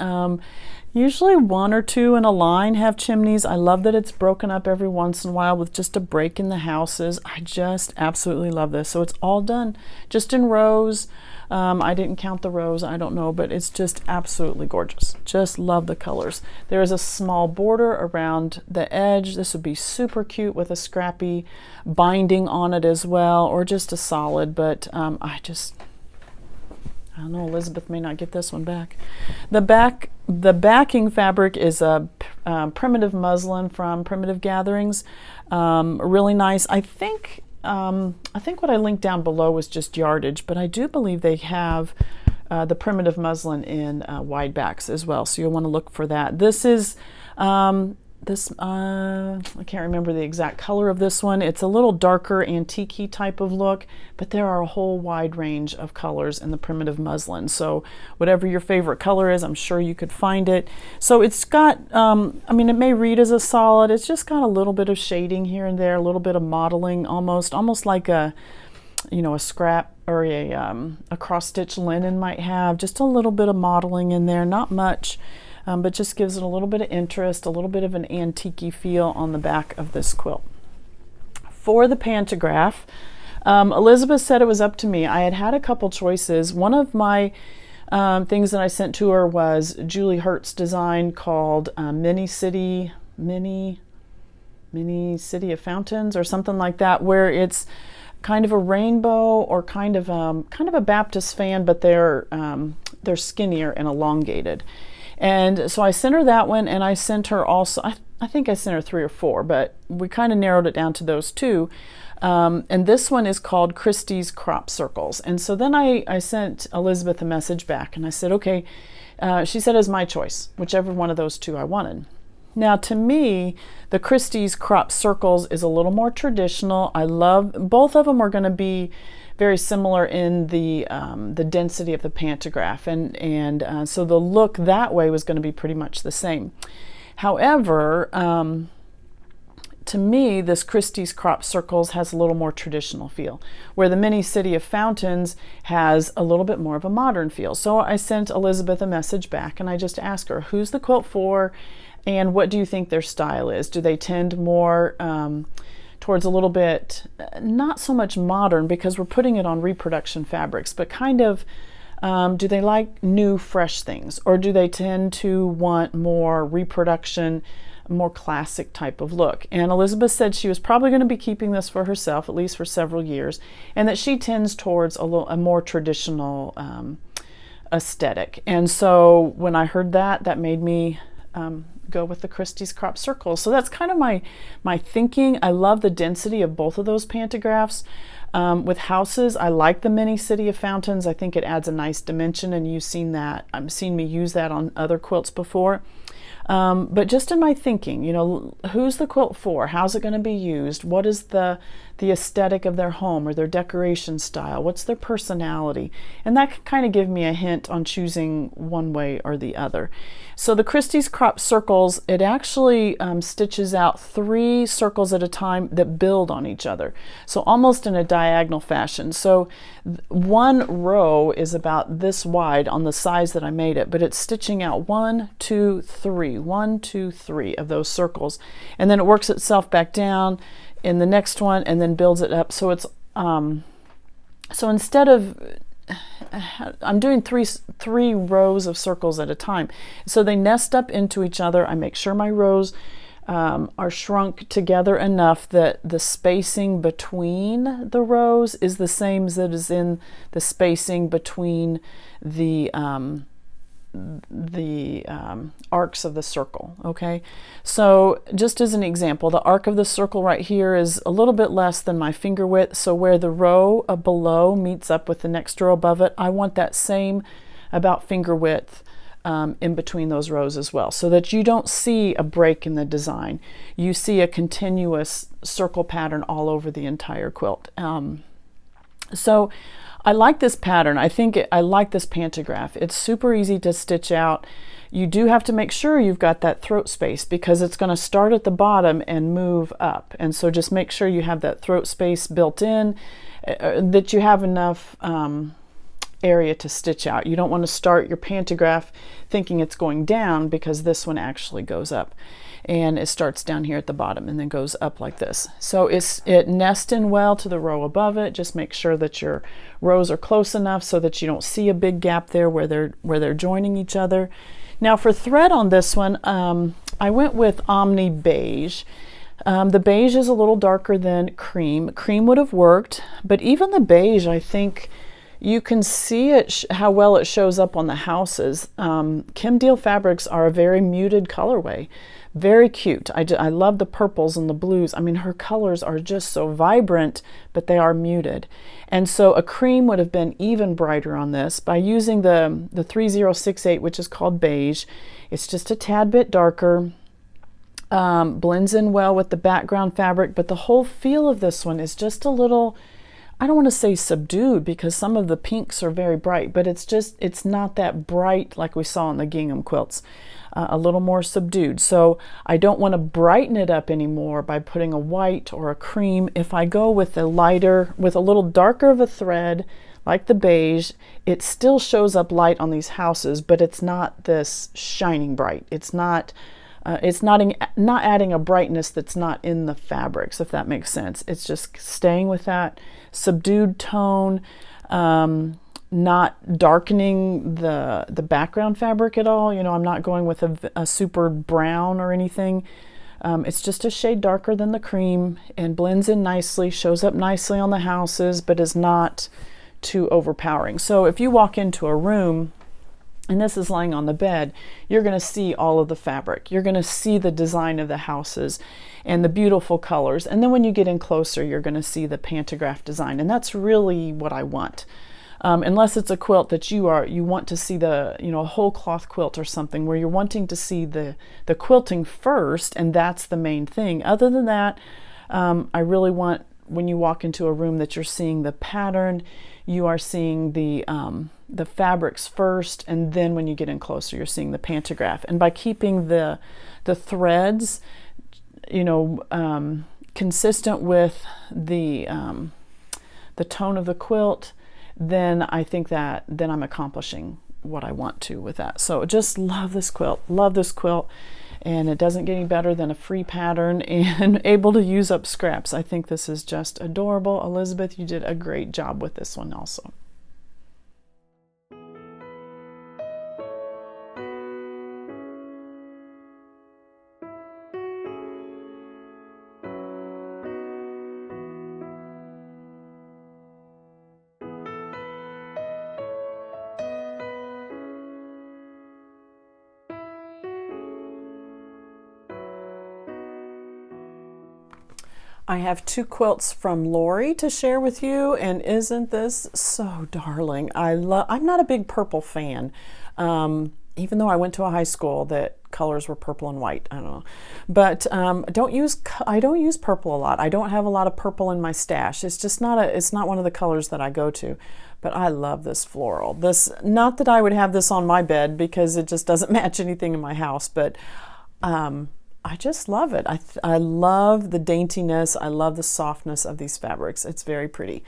Usually 1 or 2 in a line have chimneys. I love that it's broken up every once in a while with just a break in the houses. I just absolutely love this. So it's all done just in rows. I didn't count the rows, I don't know, but it's just absolutely gorgeous. Just love the colors. There is a small border around the edge. This would be super cute with a scrappy binding on it as well, or just a solid, but I don't know, Elizabeth may not get this one back. The backing fabric is a primitive muslin from Primitive Gatherings. Really nice. I think what I linked down below was just yardage, but I do believe they have the primitive muslin in wide backs as well, so you'll want to look for that. This is I can't remember the exact color of this one. It's a little darker antique-y type of look, but there are a whole wide range of colors in the primitive muslin. So whatever your favorite color is, I'm sure you could find it. So it's got, I mean, it may read as a solid. It's just got a little bit of shading here and there, a little bit of modeling, almost like a, you know, a scrap or a cross-stitch linen might have. Just a little bit of modeling in there, not much. But just gives it a little bit of interest, a little bit of an antique-y feel on the back of this quilt. For the pantograph, Elizabeth said it was up to me. I had a couple choices. One of my things that I sent to her was Julie Hurt's design called Mini City of Fountains or something like that, where it's kind of a rainbow or kind of a Baptist fan, but they're skinnier and elongated. And so I sent her that one, and I sent her also, I think I sent her 3 or 4, but we kind of narrowed it down to those 2. And this one is called Christie's Crop Circles. And so then I sent Elizabeth a message back, and I said, okay, she said it's my choice, whichever one of those 2 I wanted. Now, to me, the Christie's Crop Circles is a little more traditional. I love, both of them are going to be very similar in the density of the pantograph, and so the look that way was going to be pretty much the same. However, to me, this Christie's Crop Circles has a little more traditional feel, where the Mini City of Fountains has a little bit more of a modern feel. So I sent Elizabeth a message back, and I just asked her, who's the quilt for, and what do you think their style is? Do they tend more towards a little bit, not so much modern because we're putting it on reproduction fabrics, but kind of, do they like new, fresh things? Or do they tend to want more reproduction, more classic type of look? And Elizabeth said she was probably going to be keeping this for herself, at least for several years, and that she tends towards a more traditional aesthetic. And so when I heard that, that made me go with the Christie's crop circles. So that's kind of my thinking. I love the density of both of those pantographs. With houses, I like the mini city of fountains. I think it adds a nice dimension, and you've seen that. I've seen me use that on other quilts before. But just in my thinking, you know, who's the quilt for? How's it going to be used? What is the aesthetic of their home or their decoration style? What's their personality? And that can kind of give me a hint on choosing one way or the other. So the Christie's crop circles, it actually stitches out 3 circles at a time that build on each other. So almost in a diagonal fashion. So one row is about this wide on the size that I made it, but it's stitching out 1, 2, 3, 1, 2, 3 of those circles. And then it works itself back down in the next one and then builds it up. So it's so instead of I'm doing three rows of circles at a time, so they nest up into each other. I make sure my rows are shrunk together enough that the spacing between the rows is the same as it is in the spacing between the arcs of the circle. Okay, so just as an example, the arc of the circle right here is a little bit less than my finger width, so where the row below meets up with the next row above it, I want that same about finger width in between those rows as well, so that you don't see a break in the design. You see a continuous circle pattern all over the entire quilt. So I like this pattern. I like this pantograph. It's super easy to stitch out. You do have to make sure you've got that throat space because it's going to start at the bottom and move up. And so just make sure you have that throat space built in, that you have enough area to stitch out. You don't want to start your pantograph thinking it's going down, because this one actually goes up. And it starts down here at the bottom and then goes up like this. So it nests in well to the row above it. Just make sure that your rows are close enough so that you don't see a big gap there where they're joining each other. Now for thread on this one, I went with Omni Beige. The beige is a little darker than cream. Cream would have worked, but even the beige, I think you can see it how well it shows up on the houses. Kim Deal fabrics are a very muted colorway. Very cute. I love the purples and the blues. I mean, her colors are just so vibrant, but they are muted. And so a cream would have been even brighter on this. By using the 3068, which is called beige, it's just a tad bit darker, blends in well with the background fabric, but the whole feel of this one is just a little, I don't want to say subdued, because some of the pinks are very bright, but it's not that bright like we saw in the gingham quilts. A little more subdued. So I don't want to brighten it up anymore by putting a white or a cream. If I go with a lighter, with a little darker of a thread, like the beige, it still shows up light on these houses, but it's not this shining bright. It's not adding a brightness that's not in the fabrics, if that makes sense. It's just staying with that subdued tone, not darkening the background fabric at all. You know, I'm not going with a super brown or anything. It's just a shade darker than the cream and blends in nicely, shows up nicely on the houses, but is not too overpowering. So if you walk into a room and this is laying on the bed, you're going to see all of the fabric. You're going to see the design of the houses and the beautiful colors. And then when you get in closer, you're going to see the pantograph design. And that's really what I want. Unless it's a quilt that you want to see the, you know, a whole cloth quilt or something where you're wanting to see the quilting first, and that's the main thing. Other than that, I really want, when you walk into a room, that you're seeing the pattern, you are seeing the fabrics first, and then when you get in closer, you're seeing the pantograph. And by keeping the threads, you know, consistent with the tone of the quilt, then I think that then I'm accomplishing what I want to with that. So just love this quilt, and it doesn't get any better than a free pattern and able to use up scraps. I think this is just adorable. Elizabeth, you did a great job with this one also. I have two quilts from Lori to share with you, and isn't this so darling? I'm not a big purple fan, even though I went to a high school that colors were purple and white. I don't know, but I don't use purple a lot. I don't have a lot of purple in my stash. It's just it's not one of the colors that I go to. But I love this floral. Not that I would have this on my bed because it just doesn't match anything in my house, but I just love it. I love the daintiness. I love the softness of these fabrics. It's very pretty.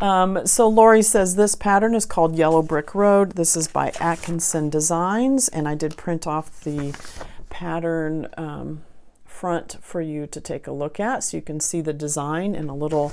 So Lori says this pattern is called Yellow Brick Road. This is by Atkinson Designs, and I did print off the pattern front for you to take a look at so you can see the design in a little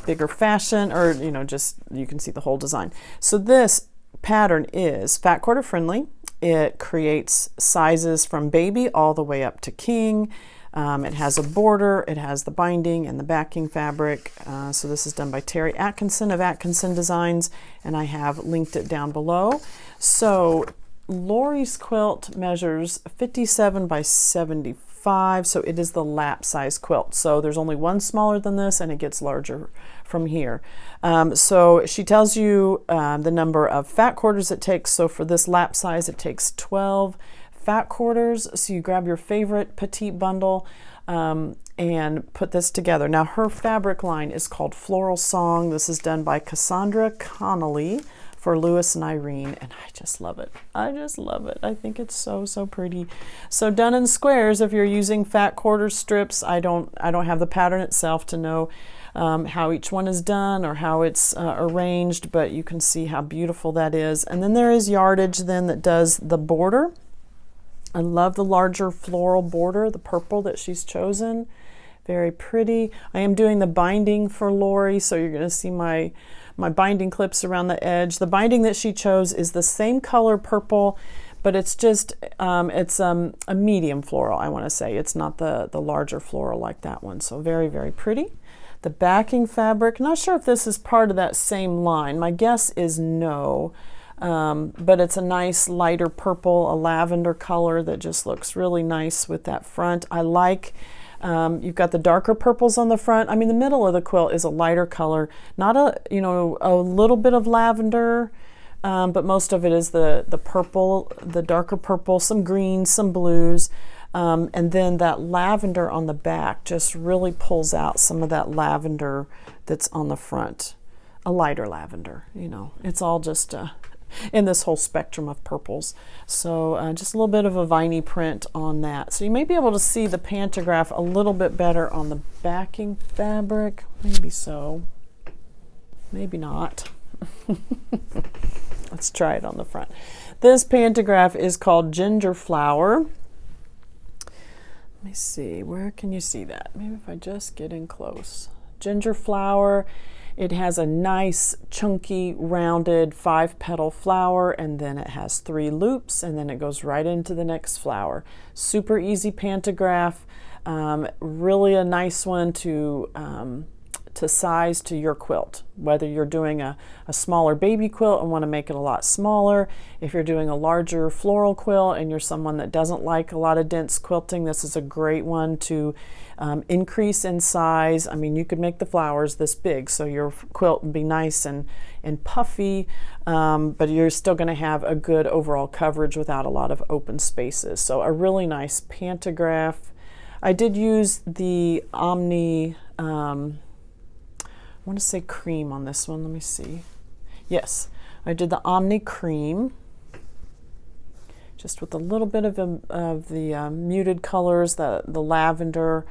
bigger fashion, or just you can see the whole design. So this pattern is fat quarter friendly. It creates sizes from baby all the way up to king. It has a border, it has the binding and the backing fabric. So this is done by Terry Atkinson of Atkinson Designs, and I have linked it down below. So Lori's quilt measures 57 by 75, so it is the lap size quilt. So there's only one smaller than this, and it gets larger from here. So she tells you the number of fat quarters it takes. So for this lap size, it takes 12 fat quarters. So you grab your favorite petite bundle and put this together. Now her fabric line is called Floral Song. This is done by Cassandra Connolly for Lewis and Irene, and I just love it. I just love it. I think it's so, so pretty. So done in squares. If you're using fat quarter strips, I don't have the pattern itself to know how each one is done or how it's arranged, but you can see how beautiful that is. And then there is yardage then that does the border. I love the larger floral border, the purple that she's chosen. Very pretty. I am doing the binding for Lori, so you're going to see my binding clips around the edge. The binding that she chose is the same color purple, but it's just it's a medium floral, I want to say. It's not the larger floral like that one. So very, very pretty. The backing fabric, not sure if this is part of that same line. My guess is no, but it's a nice lighter purple, a lavender color that just looks really nice with that front. I like you've got the darker purples on the front. I mean, the middle of the quilt is a lighter color, not a little bit of lavender, but most of it is the purple, the darker purple, some greens, some blues, and then that lavender on the back just really pulls out some of that lavender that's on the front, a lighter lavender. It's all just in this whole spectrum of purples. So just a little bit of a viney print on that. So you may be able to see the pantograph a little bit better on the backing fabric. Maybe so, maybe not. Let's try it on the front. This pantograph is called Ginger Flower. Let me see, where can you see that? Maybe if I just get in close. Ginger Flower. It has a nice, chunky, rounded 5-petal flower, and then it has 3 loops, and then it goes right into the next flower. Super easy pantograph. Really a nice one to size to your quilt. Whether you're doing a smaller baby quilt and want to make it a lot smaller, if you're doing a larger floral quilt and you're someone that doesn't like a lot of dense quilting, this is a great one to increase in size. I mean, you could make the flowers this big, so your quilt would be nice and puffy, but you're still going to have a good overall coverage without a lot of open spaces. So a really nice pantograph. I did use the Omni, I want to say cream on this one. Let me see. Yes, I did the Omni Cream, just with a little bit of the muted colors, the lavender.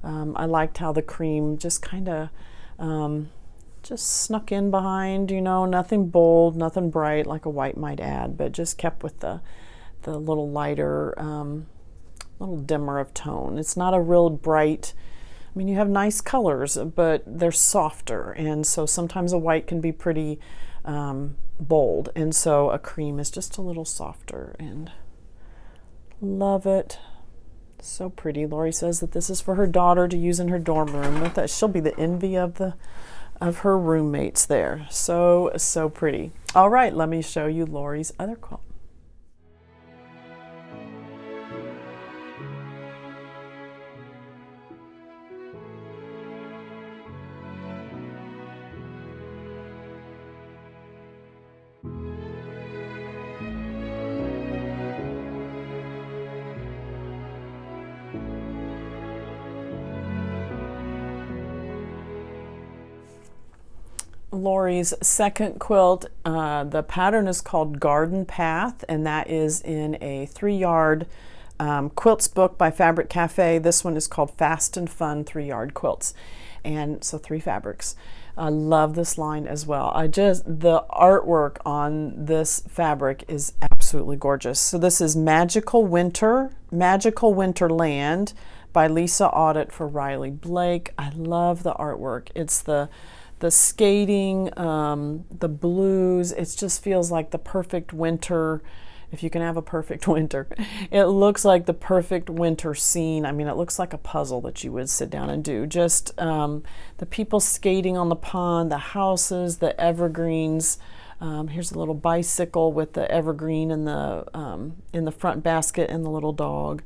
I liked how the cream just kind of just snuck in behind, nothing bold, nothing bright like a white might add, but just kept with the little lighter, little dimmer of tone. It's not a real bright, I mean, you have nice colors, but they're softer, and so sometimes a white can be pretty bold, and so a cream is just a little softer, and love it. So pretty. Lori says that this is for her daughter to use in her dorm room. With that, she'll be the envy of her roommates there. So pretty. All right, let me show you Lori's other quilt. Lori's second quilt. The pattern is called Garden Path, and that is in a 3-yard quilts book by Fabric Cafe. This one is called Fast and Fun 3-yard quilts, and so 3 fabrics. I love this line as well. The artwork on this fabric is absolutely gorgeous. So this is Magical Winterland by Lisa Audit for Riley Blake. I love the artwork. It's the skating, the blues. It just feels like the perfect winter. If you can have a perfect winter, it looks like the perfect winter scene. I mean, it looks like a puzzle that you would sit down and do. Just the people skating on the pond, the houses, the evergreens. Here's a little bicycle with the evergreen in the front basket and the little dog.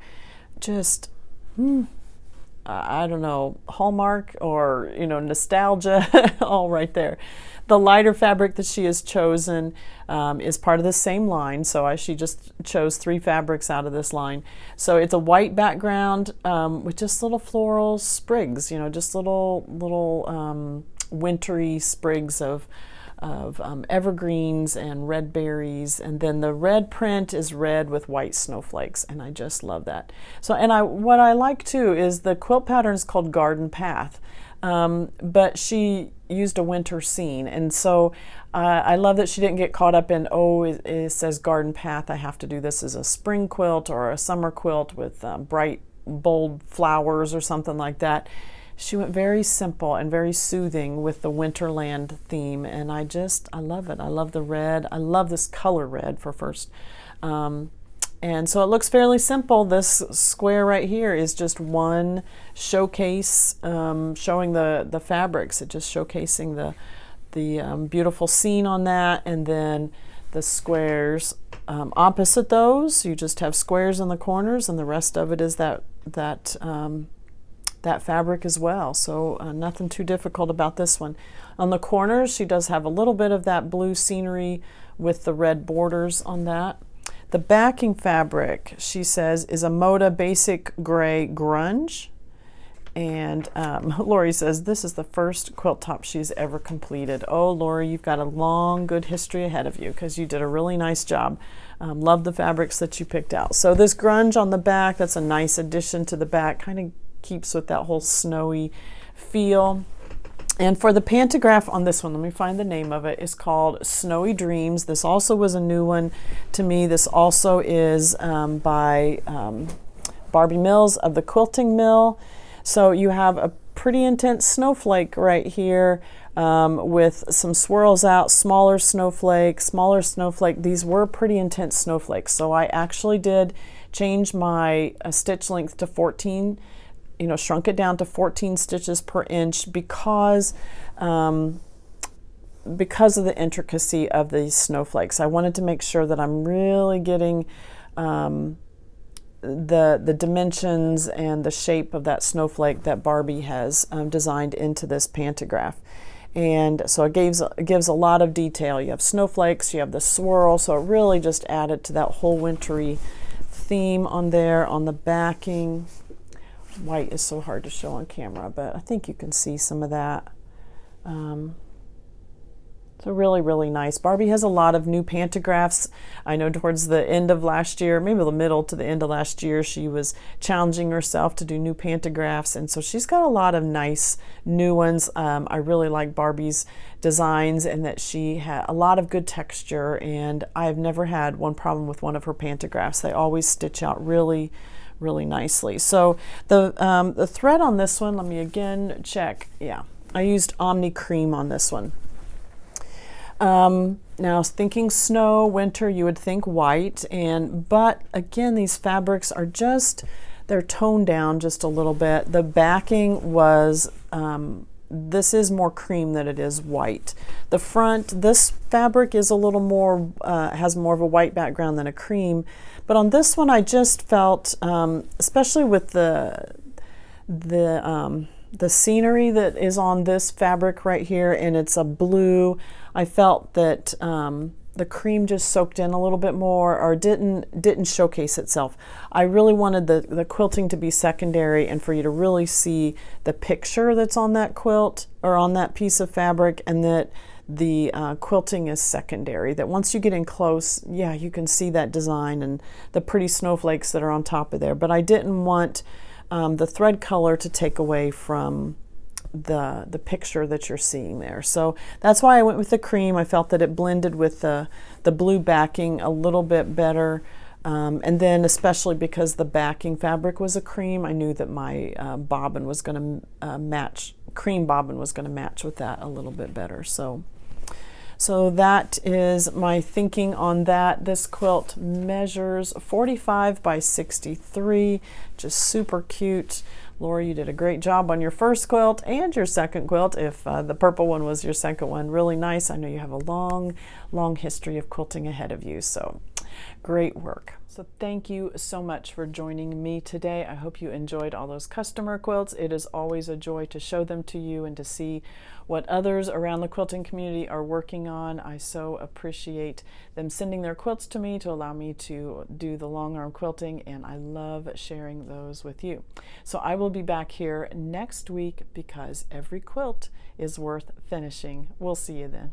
Just, I don't know, Hallmark or, nostalgia, all right there. The lighter fabric that she has chosen is part of the same line, so she just chose 3 fabrics out of this line. So it's a white background with just little floral sprigs, just little wintry sprigs of evergreens and red berries, and then the red print is red with white snowflakes, and I just love that. So, and what I like too is the quilt pattern is called Garden Path, but she used a winter scene, and so I love that she didn't get caught up in, it says Garden Path, I have to do this as a spring quilt or a summer quilt with bright, bold flowers or something like that. She went very simple and very soothing with the Winterland theme, and I love it. I love the red. I love this color red for first. And so it looks fairly simple. This square right here is just one showcase showing the fabrics. It's just showcasing the beautiful scene on that, and then the squares opposite those. You just have squares in the corners, and the rest of it is that fabric as well. So nothing too difficult about this one. On the corners, she does have a little bit of that blue scenery with the red borders on that. The backing fabric, she says, is a Moda Basic Gray Grunge. And Lori says, this is the first quilt top she's ever completed. Oh, Lori, you've got a long, good history ahead of you because you did a really nice job. Love the fabrics that you picked out. So this grunge on the back, that's a nice addition to the back, kind of keeps with that whole snowy feel. And for the pantograph on this one, let me find the name of it, it's called Snowy Dreams. This also was a new one to me. This also is by Barbie Mills of the Quilting Mill. So you have a pretty intense snowflake right here with some swirls out, smaller snowflake. These were pretty intense snowflakes. So I actually did change my stitch length to 14, shrunk it down to 14 stitches per inch because of the intricacy of these snowflakes. I wanted to make sure that I'm really getting the dimensions and the shape of that snowflake that Barbie has designed into this pantograph. And so it gives a lot of detail. You have snowflakes, you have the swirl, so it really just added to that whole wintry theme on there. On the backing, white is so hard to show on camera, but I think you can see some of that. So really, really nice. Barbie has a lot of new pantographs. I know towards the end of last year, maybe the middle to the end of last year, she was challenging herself to do new pantographs, and so she's got a lot of nice new ones. I really like Barbie's designs and that she had a lot of good texture, and I've never had one problem with one of her pantographs. They always stitch out really, really nicely. So the thread on this one, let me again check. Yeah, I used Omni Cream on this one. Now thinking snow, winter, you would think white, but again, these fabrics are they're toned down just a little bit. The backing was, this is more cream than it is white. The front, this fabric is a little more, has more of a white background than a cream, but on this one I just felt, especially with the scenery that is on this fabric right here, and it's a blue, I felt that the cream just soaked in a little bit more, or didn't showcase itself. I really wanted the quilting to be secondary and for you to really see the picture that's on that quilt or on that piece of fabric, and that the quilting is secondary, that once you get in close, yeah, you can see that design and the pretty snowflakes that are on top of there. But I didn't want the thread color to take away from the picture that you're seeing there. So that's why I went with the cream. I felt that it blended with the blue backing a little bit better. And then especially because the backing fabric was a cream, I knew that my bobbin was going to match, cream bobbin was going to match with that a little bit better. So that is my thinking on that. This quilt measures 45 by 63, just super cute. Laura, you did a great job on your first quilt and your second quilt, if the purple one was your second one. Really nice. I know you have a long, long history of quilting ahead of you, so great work. So thank you so much for joining me today. I hope you enjoyed all those customer quilts. It is always a joy to show them to you and to see what others around the quilting community are working on. I so appreciate them sending their quilts to me to allow me to do the long arm quilting, and I love sharing those with you. So I will be back here next week because every quilt is worth finishing. We'll see you then.